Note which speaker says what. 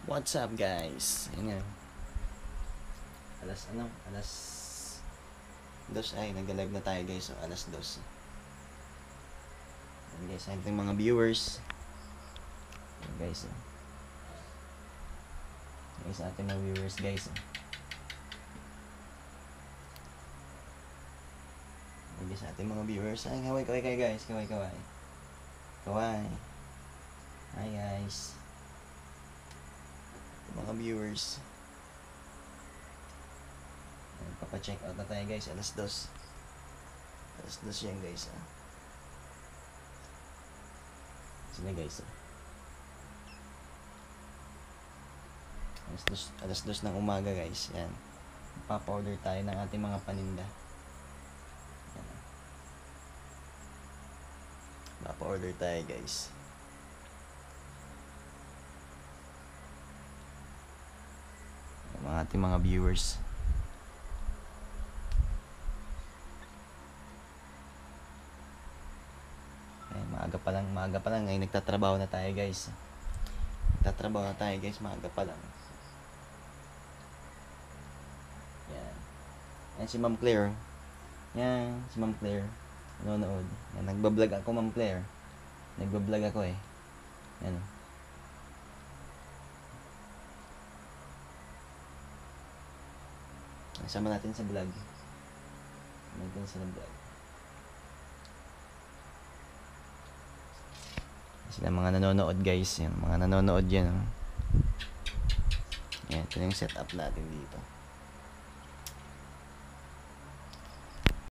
Speaker 1: What's up guys? Ayun nga. Alas dos ay nag-live na tayo guys. So alas dos. Ayun guys, ating mga viewers. Ayun guys. Guys, ating mga viewers guys. Ayun guys, ating mga viewers. Ay, kaway kayo guys. Kaway. Hi guys. Mga viewers. Papa-check out na tayo guys. Alas dos yan guys. Sila guys. Alas dos ng umaga guys. Yan. Papa-order tayo ng ating mga paninda. Yan. Papa-order tayo guys. Mga ating mga viewers. Ay, maaga pa lang ngayon nagtatrabaho na tayo guys. Maaga pa lang. Yan si Ma'am Claire. Yan si Ma'am Claire. Nanonood. Yan, nagbablog ako Ma'am Claire. Nagbablog ako eh. Yan. Sama natin sa vlog. Sila mga nanonood guys. Yan, mga nanonood yan. Yan, ito yung setup natin dito.